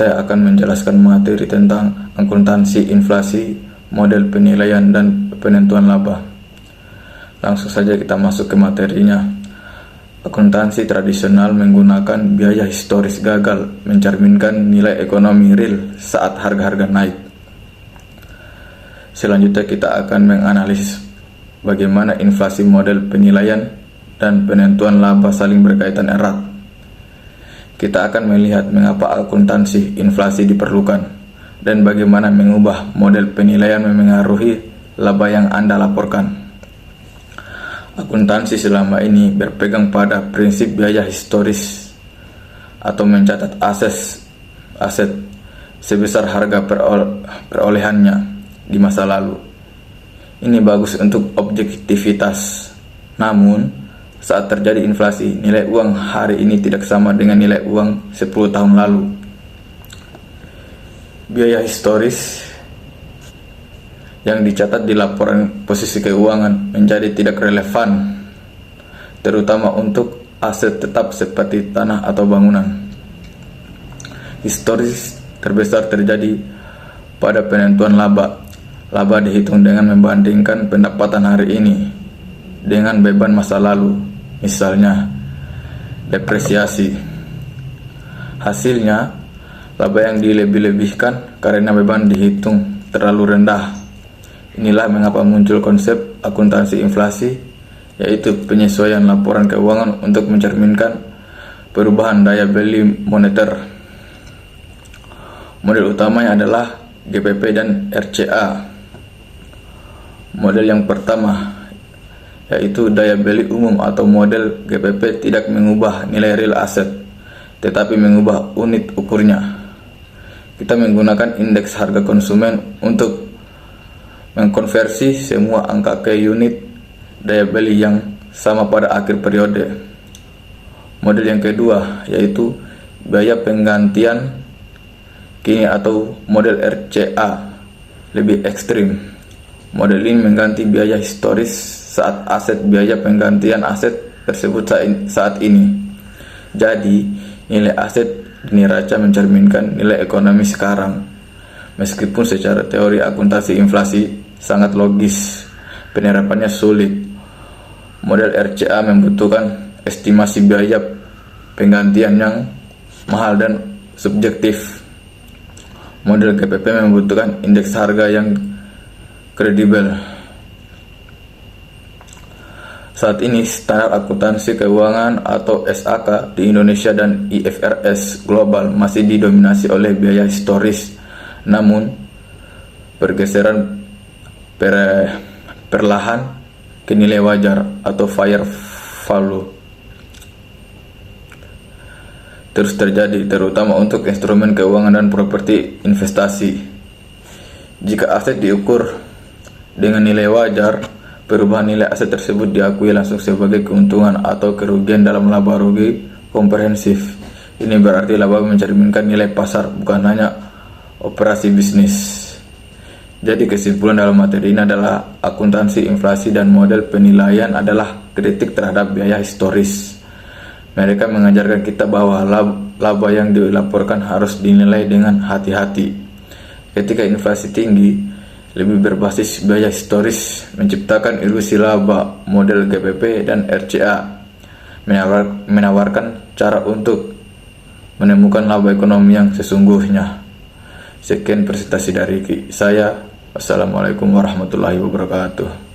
saya akan menjelaskan materi tentang akuntansi inflasi, model penilaian, dan penentuan laba. Langsung saja kita masuk ke materinya. Akuntansi tradisional menggunakan biaya historis gagal mencerminkan nilai ekonomi real saat harga-harga naik. Selanjutnya kita akan menganalisis bagaimana inflasi, model penilaian, dan penentuan laba saling berkaitan erat. Kita akan melihat mengapa akuntansi inflasi diperlukan dan bagaimana mengubah model penilaian memengaruhi laba yang Anda laporkan. Akuntansi selama ini berpegang pada prinsip biaya historis atau mencatat aset sebesar harga perolehannya di masa lalu. Ini bagus untuk objektivitas. Namun, saat terjadi inflasi, nilai uang hari ini tidak sama dengan nilai uang 10 tahun lalu. Biaya historis yang dicatat di laporan posisi keuangan menjadi tidak relevan, terutama untuk aset tetap seperti tanah atau bangunan. Historis terbesar terjadi pada penentuan laba. Laba dihitung dengan membandingkan pendapatan hari ini dengan beban masa lalu, misalnya depresiasi. Hasilnya, laba yang dilebih-lebihkan karena beban dihitung terlalu rendah. Inilah mengapa muncul konsep akuntansi inflasi, yaitu penyesuaian laporan keuangan untuk mencerminkan perubahan daya beli moneter. Model utamanya adalah GPP dan RCA. Model yang pertama, yaitu daya beli umum atau model GPP, tidak mengubah nilai real aset, tetapi mengubah unit ukurnya. Kita menggunakan indeks harga konsumen untuk mengkonversi semua angka ke unit daya beli yang sama pada akhir periode. Model yang kedua, yaitu biaya penggantian kini atau model RCA, lebih ekstrim. Model ini mengganti biaya historis saat aset biaya penggantian aset tersebut saat ini. Jadi, nilai aset di neraca mencerminkan nilai ekonomi sekarang. Meskipun secara teori akuntansi inflasi sangat logis, penerapannya sulit. Model RCA membutuhkan estimasi biaya penggantian yang mahal dan subjektif. Model GPP membutuhkan indeks harga yang kredibel. Saat ini standar akuntansi keuangan atau SAK di Indonesia dan IFRS global masih didominasi oleh biaya historis. Namun, pergeseran perlahan ke nilai wajar atau fair value terus terjadi, terutama untuk instrumen keuangan dan properti investasi. Jika aset diukur dengan nilai wajar, perubahan nilai aset tersebut diakui langsung sebagai keuntungan atau kerugian dalam laba rugi komprehensif. Ini berarti laba mencerminkan nilai pasar, bukan hanya operasi bisnis. Jadi kesimpulan dalam materi ini adalah akuntansi inflasi dan model penilaian adalah kritik terhadap biaya historis. Mereka mengajarkan kita bahwa laba yang dilaporkan harus dinilai dengan hati-hati. Ketika inflasi tinggi, lebih berbasis biaya historis menciptakan ilusi laba. Model GPP dan RCA menawarkan cara untuk menemukan laba ekonomi yang sesungguhnya. Sekian presentasi dari saya. Wassalamualaikum warahmatullahi wabarakatuh.